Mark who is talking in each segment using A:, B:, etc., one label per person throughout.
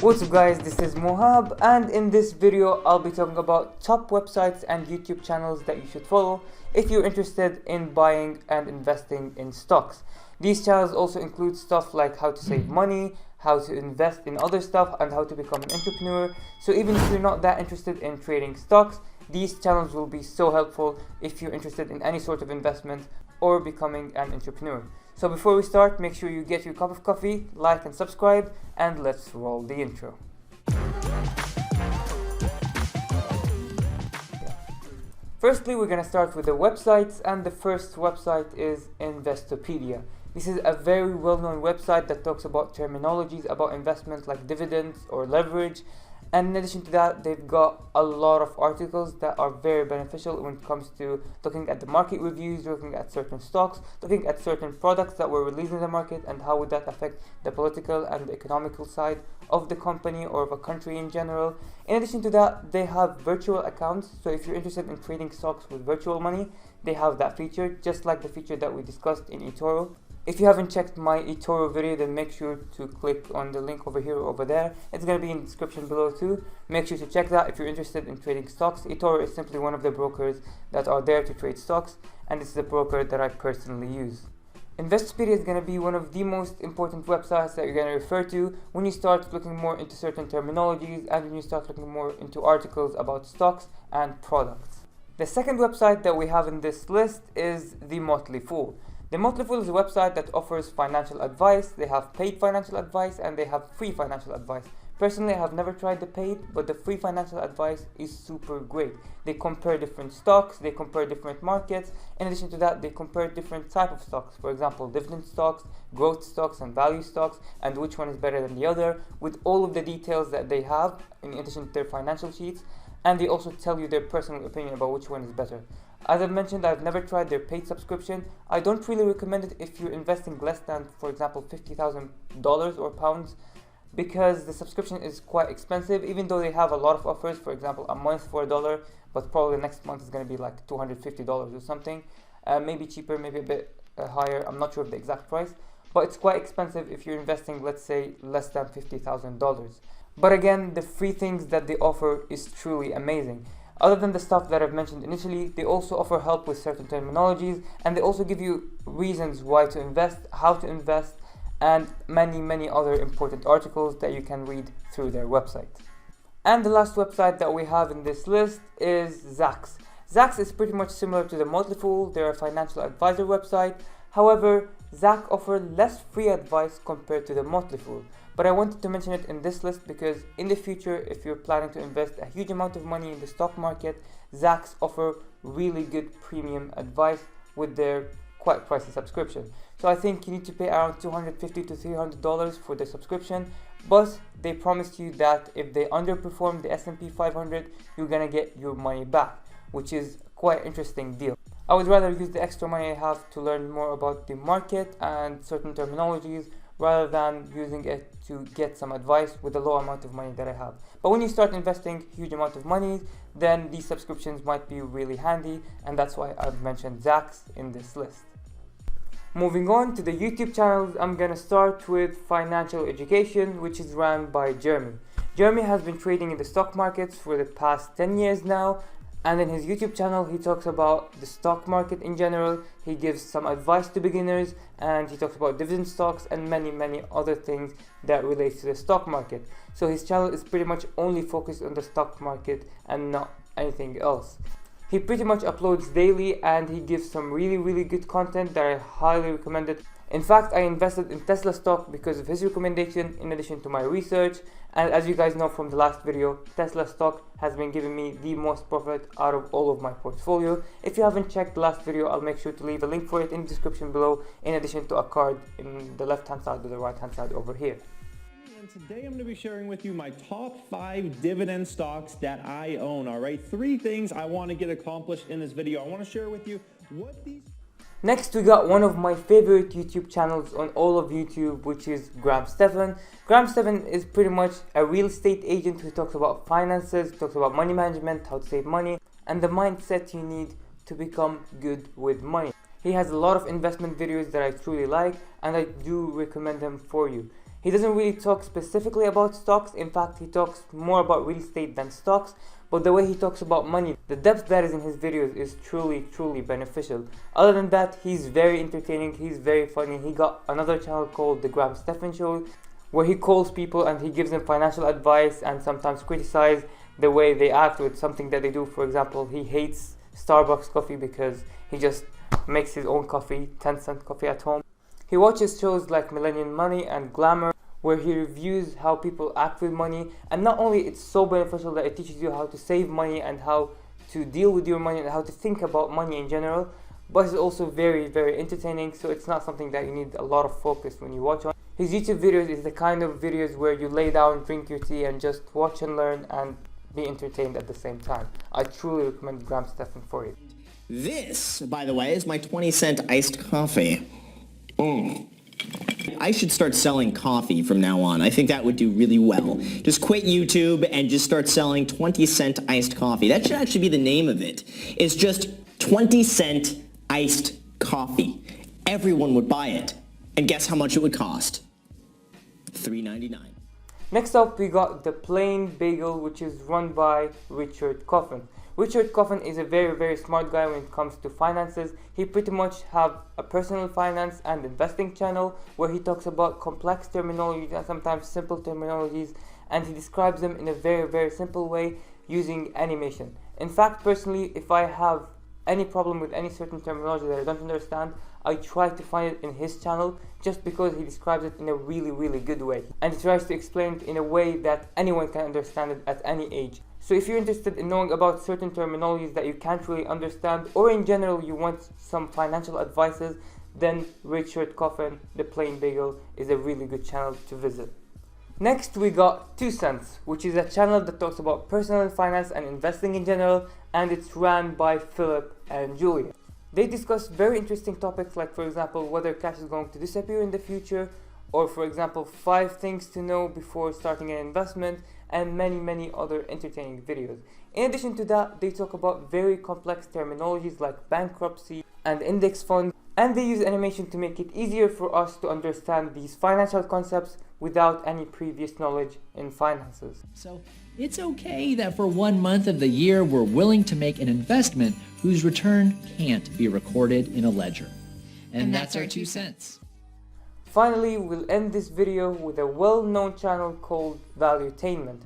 A: What's up guys, this is Mohab, and in this video I'll be talking about top websites and YouTube channels that you should follow if you're interested in buying and investing in stocks. These channels also include stuff like how to save money, how to invest in other stuff, and how to become an entrepreneur. So even if you're not that interested in trading stocks, these channels will be so helpful if you're interested in any sort of investment or becoming an entrepreneur. So before we start, make sure you get your cup of coffee, like and subscribe, and let's roll the intro. Firstly, we're going to start with the websites, and the first website is Investopedia. This is a very well-known website that talks about terminologies about investment like dividends or leverage. And in addition to that, they've got a lot of articles that are very beneficial when it comes to looking at the market reviews, looking at certain stocks, looking at certain products that were released in the market, and how would that affect the political and the economical side of the company or of a country in general. In addition to that, they have virtual accounts. So if you're interested in trading stocks with virtual money, they have that feature, just like the feature that we discussed in eToro. If you haven't checked my eToro video, then make sure to click on the link over here or over there. It's going to be in the description below too. Make sure to check that if you're interested in trading stocks. eToro is simply one of the brokers that are there to trade stocks, and this is a broker that I personally use. Investopedia is going to be one of the most important websites that you're going to refer to when you start looking more into certain terminologies and when you start looking more into articles about stocks and products. The second website that we have in this list is the Motley Fool. The Motley Fool is a website that offers financial advice. They have paid financial advice and they have free financial advice. Personally, I have never tried the paid, but the free financial advice is super great. They compare different stocks, they compare different markets. In addition to that, they compare different type of stocks. For example, dividend stocks, growth stocks, and value stocks, and which one is better than the other, with all of the details that they have in addition to their financial sheets. And they also tell you their personal opinion about which one is better. As I've mentioned, I've never tried their paid subscription. I don't really recommend it if you're investing less than, for example, $50,000 or pounds, because the subscription is quite expensive, even though they have a lot of offers. For example, a month for $1, but probably next month is going to be like $250 or something. Maybe cheaper, maybe a bit higher. I'm not sure of the exact price, but it's quite expensive if you're investing, let's say, less than $50,000. But again, the free things that they offer is truly amazing. Other than the stuff that I've mentioned initially, they also offer help with certain terminologies, and they also give you reasons why to invest, how to invest, and many other important articles that you can read through their website. And the last website that we have in this list is Zacks. Zacks is pretty much similar to the Motley Fool. They're a financial advisor website. However, Zacks offer less free advice compared to the Motley Fool. But I wanted to mention it in this list because in the future, if you're planning to invest a huge amount of money in the stock market, Zacks offer really good premium advice with their quite pricey subscription. So I think you need to pay around $250 to $300 for the subscription, but they promise you that if they underperform the S&P 500, you're gonna get your money back, which is quite an interesting deal. I would rather use the extra money I have to learn more about the market and certain terminologies rather than using it to get some advice with the low amount of money that I have. But when you start investing huge amount of money, then these subscriptions might be really handy, and that's why I've mentioned Zacks in this list. Moving on to the YouTube channels, I'm gonna start with Financial Education, which is run by Jeremy. Jeremy has been trading in the stock markets for the past 10 years now, and in his YouTube channel, he talks about the stock market in general. He gives some advice to beginners, and he talks about dividend stocks and many other things that relates to the stock market. So his channel is pretty much only focused on the stock market and not anything else. He pretty much uploads daily, and he gives some really good content that I highly recommend it. In fact, I invested in Tesla stock because of his recommendation in addition to my research. And as you guys know from the last video, Tesla stock has been giving me the most profit out of all of my portfolio. If you haven't checked the last video, I'll make sure to leave a link for it in the description below, in addition to a card in the left hand side or the right hand side over here.
B: And today I'm going to be sharing with you my top 5 dividend stocks that I own. All right, 3 things I want to get accomplished in this video. I want to share with you what these...
A: Next, we got one of my favorite YouTube channels on all of YouTube, which is Stephan. Stephan is pretty much a real estate agent who talks about finances, talks about money management, how to save money, and the mindset you need to become good with money. He has a lot of investment videos that I truly like, and I do recommend them for you. He doesn't really talk specifically about stocks. In fact, he talks more about real estate than stocks. But the way he talks about money, the depth that is in his videos is truly, truly beneficial. Other than that, he's very entertaining, he's very funny. He got another channel called The Stephan Show, where he calls people and he gives them financial advice and sometimes criticize the way they act with something that they do. For example, he hates Starbucks coffee because he just makes his own coffee, 10-cent coffee at home. He watches shows like Millennium Money and Glamour, where he reviews how people act with money. And not only it's so beneficial that it teaches you how to save money and how to deal with your money and how to think about money in general, but it's also very, very entertaining, so it's not something that you need a lot of focus when you watch on. His YouTube videos is the kind of videos where you lay down, drink your tea, and just watch and learn and be entertained at the same time. I truly recommend Stephan for it.
C: This, by the way, is my 20-cent iced coffee. I should start selling coffee from now on. I think that would do really well. Just quit YouTube and just start selling 20-cent iced coffee. That should actually be the name of it. It's just 20-cent iced coffee. Everyone would buy it. And guess how much it would cost? $3.99.
A: Next up, we got The Plain Bagel, which is run by Richard Coffin. Richard Coffin is a very, very smart guy when it comes to finances. He pretty much have a personal finance and investing channel where he talks about complex terminologies and sometimes simple terminologies, and he describes them in a very, very simple way using animation. In fact, personally, if I have any problem with any certain terminology that I don't understand, I try to find it in his channel just because he describes it in a really, really good way. And he tries to explain it in a way that anyone can understand it at any age. So if you're interested in knowing about certain terminologies that you can't really understand, or in general you want some financial advices, then Richard Coffin, The Plain Bagel, is a really good channel to visit. Next we got 2 Cents, which is a channel that talks about personal finance and investing in general, and it's ran by Philip and Julia. They discuss very interesting topics like, for example, whether cash is going to disappear in the future, or for example 5 things to know before starting an investment, and many, many other entertaining videos. In addition to that, they talk about very complex terminologies like bankruptcy and index funds, and they use animation to make it easier for us to understand these financial concepts without any previous knowledge in finances.
D: So it's okay that for 1 month of the year we're willing to make an investment whose return can't be recorded in a ledger. And that's our 2 cents.
A: Finally, we'll end this video with a well-known channel called Valuetainment.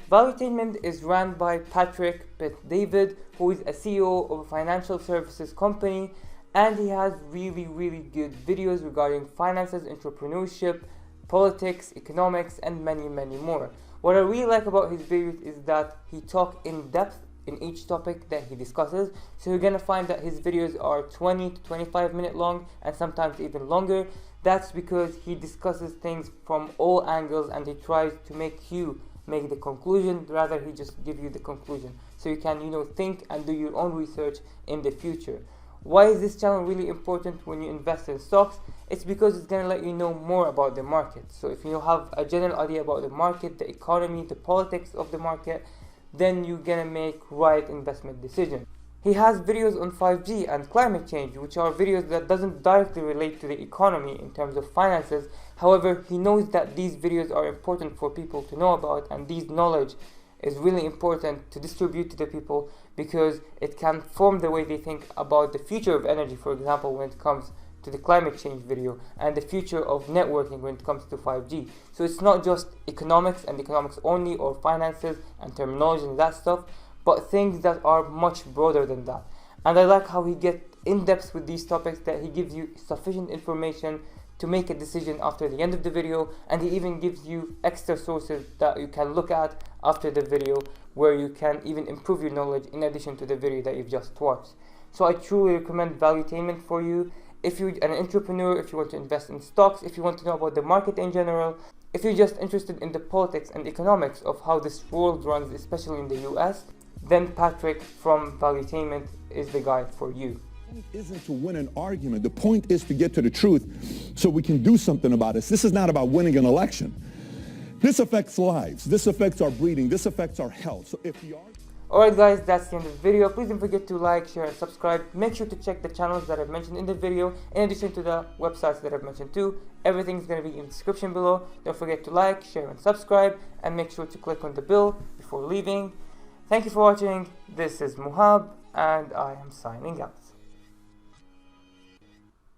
A: Valuetainment is run by Patrick David, who is a CEO of a financial services company, and he has really, really good videos regarding finances, entrepreneurship, politics, economics, and many, many more. What I really like about his videos is that he talks in depth in each topic that he discusses. So you're gonna find that his videos are 20 to 25 minutes long and sometimes even longer. That's because he discusses things from all angles and he tries to make you make the conclusion rather he just give you the conclusion, so you can think and do your own research in the future. Why is this channel really important when you invest in stocks? It's because it's gonna let you know more about the market. So if you have a general idea about the market, the economy, the politics of the market, then you're gonna make right investment decisions. He has videos on 5G and climate change, which are videos that doesn't directly relate to the economy in terms of finances. However, he knows that these videos are important for people to know about, and this knowledge is really important to distribute to the people because it can form the way they think about the future of energy, for example, when it comes to the climate change video, and the future of networking when it comes to 5G. So it's not just economics and economics only, or finances and terminology and that stuff, but things that are much broader than that. And I like how he gets in depth with these topics, that he gives you sufficient information to make a decision after the end of the video, and he even gives you extra sources that you can look at after the video, where you can even improve your knowledge in addition to the video that you've just watched. So I truly recommend Valuetainment for you. If you're an entrepreneur, if you want to invest in stocks, if you want to know about the market in general, if you're just interested in the politics and economics of how this world runs, especially in the US, then Patrick from Valuetainment is the guy for you.
E: The point isn't to win an argument. The point is to get to the truth so we can do something about it. This is not about winning an election. This affects lives. This affects our breeding. This affects our health. So if we are...
A: Alright guys, that's the end of the video. Please don't forget to like, share and subscribe. Make sure to check the channels that I've mentioned in the video in addition to the websites that I've mentioned too. Everything's going to be in the description below. Don't forget to like, share and subscribe, and make sure to click on the bell before leaving. Thank you for watching. This is Muhab and I am signing out.